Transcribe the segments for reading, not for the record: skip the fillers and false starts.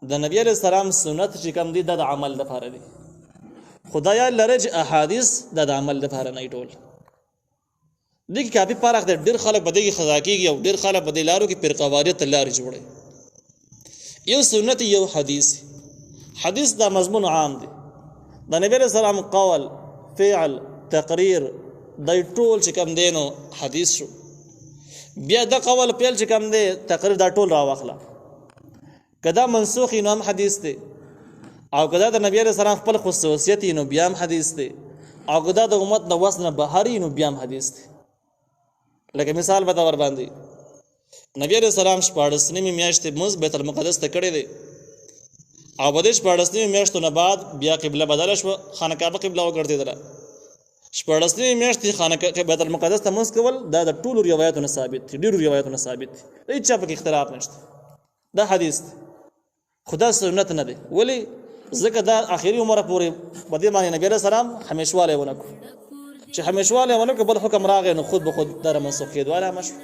د نبی علیہ السلام سنت چې کوم دي د عمل لپاره دي خدایا لره چې احادیث د عمل لپاره نه ټول دي کې کافي فرق دی ډېر خلک بده کې خزا کېږي او ډېر خلک بده لارو کې فرقواریت لارې جوړي یو سنت یو حدیث دا مضمون عام دی د نبی علیہ السلام قول فعل تقریر د ټول چې کوم دینو حدیث شو بیا د قول فعل چې کوم دی تقریر دا ټول را واخله کدا منسوخ نو هم حدیث دی او کدا د نبی علیہ السلام خپل خصوصیت نو بیا هم حدیث دی او کدا د امت نو وسنه بهاري نو بیا هم حدیث دی لکه مثال به دا ور باندې نبی علیہ السلام شپاړسنیمې میاشتې موږ بیت المقدس ته کړی دی او په دې شپاړسنیمې میاشتو نه بعد بیا قبله بدله شوه خانه کعبه قبله وګرځېدله شپاړسنیمې میاشتې خانه بیت المقدس ته موږ کول دا د ټولو روایتونو ثابت دي ډېرو روایتونو ثابت دي هېڅ چا پکې اختلاف نشته دا حدیث دی خدا سنت نه دی ولې ځکه دا آخري عمره پورې په دې باندې نبی علیہ السلام همیشوالی ونه کړو چې همیشوالی ونه کړو بل حکم راغی نو خود به خود دا منسوخ کېدو علامه شو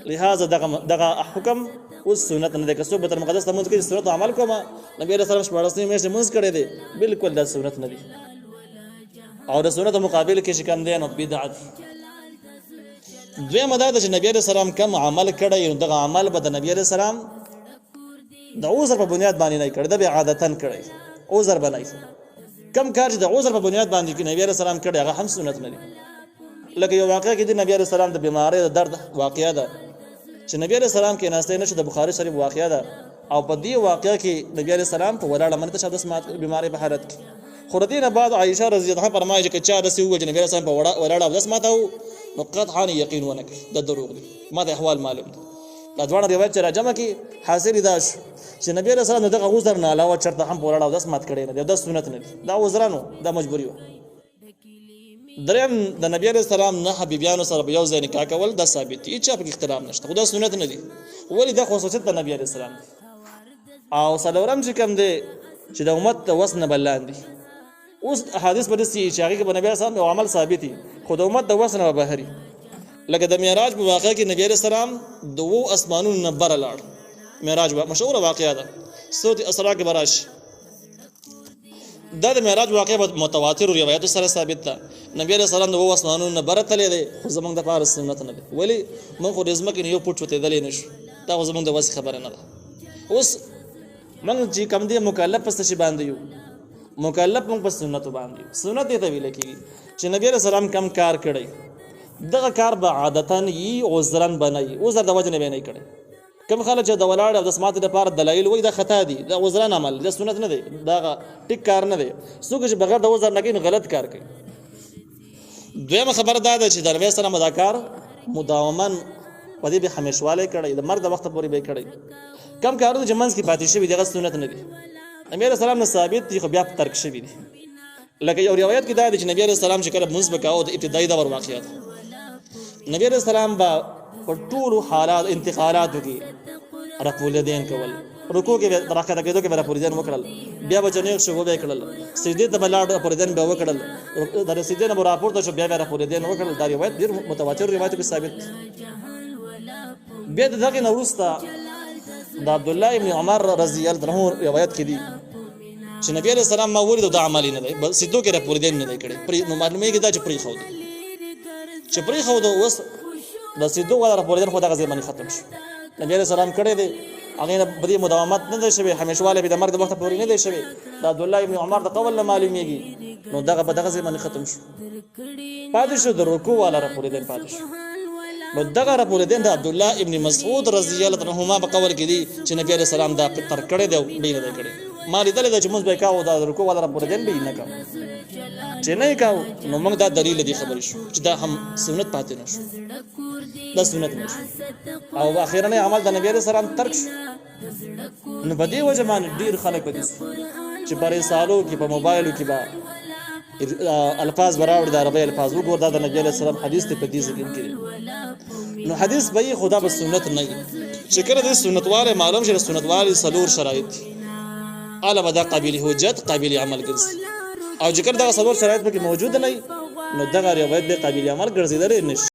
لہذا دغه حکم اوس سنت نه دی که څوک بیت المقدس ته لمونځ کوي سنت عمل کومه نبی علیہ السلام شپاړسنیمې میاشتې لمونځ کړی دی بلکل دا سنت نه دی او د سنت مقابل کې چې کوم دی نو بدعت دویمه دا ده چې نبی علیہ السلام کم عمل کړی نو دغه عمل به د نبی علیہ السلام د عذر په بنیاد باندې نه کړی دا به عادتاً کړی عذر به نه کم کار چې د عذر په بنیاد باندې کې نبی علیہ السلام کړی هغه هم سنت نه دی لکه یو واقعه کې د نبی علیہ السلام د بیماری د درد واقعه ده چې نبی علیہ السلام کې ناشته نشو د بخاری شریف واقعه ده او په دې واقعه کې نبی علیہ السلام په ولاړه منته شاده سمات بیماری په حالت کې خو دینه بعد عائشه رضی الله عنها فرمایي چې چا رسي و چې نبی علیہ السلام په ولاړه د سمات او نو قطعا یقین ونه کوي د دروغ دي ما د احوال معلوم دي دا ځوان روایت چې راجمه کې حاصل دا چې نبی علیہ السلام دغه عذر نه علاوه چرته هم په ولاړه د سمات کړي نه د سنت نه دا عذرانو دا مجبوری و دریم د نبی علیہ السلام نه حبیبیانو سره یو ځای نکاح کول دا ثابت دي چې په اختلاف نشته خو دا سنت نه دي ولی دا خصوصیت د نبی علیہ السلام دی او څلورم چې کوم دی چې د امت وسنه بلان دي اوس احادیث په دې چې هغه کې نبی علیہ السلام یو عمل ثابت دي خو د امت د وسنه بهري لکه د معراج په واقعه کې نبی علیہ السلام دوه اسمانونو نه بر لاړ معراج مشهور واقعه ده سورۃ اسراء کې براش دا د معراج واقعه متواتر روایتو سره ثابت ده نبی علیہ السلام د وو اسمانونو نه برتلې ده خو زمونږ د پاره سنت نه ده ولی موږ خو د ځمکې یو پټ وته دلې نشو دا خو زمونږ د وس خبره نه ده اوس موږ چې کوم دي مکلف پس شي باندې یو مکلف موږ په سنت باندې سنت ته ویل کیږي چې نبی علیہ السلام کم کار کړی دغه کار به عادتاً یي عذرن بنای عذر د وجه نه بنای کړي کم خلک چې د ولاړ او د سماعت لپاره دلایل وای دا خطا دي دا عذرن عمل دا سنت نه دی دا ټیک کار نه دی څوک چې بغیر د عذر نه کوي غلط کار کوي دویمه خبر دا ده چې د نبی سره مذاکر مداوما په دې به همیشواله کړي د مرګ د وخت پورې به کړي کم کارونه چې منځ کې پاتې شوی دغه سنت نه دي نبی رسول الله ثابت دي خو بیا ترک شوی دي لکه یو روایت کې دا دی چې نبی رسول الله چې کله منځ وکاو د ابتدایي دور واقعیت نبی رسول الله با په ټول حالات انتقالات کې رفع الیدین کول رکوع کې راکته کېدو کې رفع الیدین وکړل بیا به جنیق شو به کړل سجدې ته بلاړ رفع الیدین به وکړل د سجدې نه راپورته شو بیا رفع الیدین وکړل دا روایت ډیر متواتر روایت کې ثابت بیا دغه نورستا د عبد الله ابن عمر رضی الله عنه روایت کې دي چې نبی علیہ السلام ما ولید د عمل نه دی بل سیدو کې رفع الیدین نه دی کړی نو معلومه کې دا چې پری خو دی چې پری خو د وس د سیدو ولا رفع الیدین خو دغه ځای باندې ختم شو نبی علیہ السلام کړی دی هغه نه بدی مداومت نه دی شوی همیشواله به د مرګ د وخت پورې نه دی شوی د عبد الله ابن عمر د قول معلومیږي نو دغه په دغه ځای باندې ختم شو پاتې شو د رکوع ولا رفع الیدین پاتې شو نو دغه رفع الیدین د عبد الله ابن مسعود رضی الله عنهما په قول کې دي چې نبی علیہ السلام دا تر کړی دی به نه کړی ما لیدل د چمز به کاو دا رکوع ولا رفع الیدین به نه کاو چې نه کاو نو موږ دا دلیل دی خبرې شو چې دا هم سنت پاتې نشو دا سنت نشو او اخیرا عمل د نبی علیہ السلام ترک شو نو په دې وجه باندې ډیر خلک پدې چې په رسالو کې په موبایلو کې با الفاظ براوړ د عربی الفاظ وګور دا د نبی علیہ السلام حدیث ته په دې ذکر کړي نو حدیث به خدا په سنت نه چې کړه د سنت والے معلوم شي سنت والے سلور شرایط اعلی ودا قابل حجت قابل عمل ګرځي او ذکر دا سلور شرایط په کې موجود نه نو دغه روایت به قابل عمل ګرځیدل نشي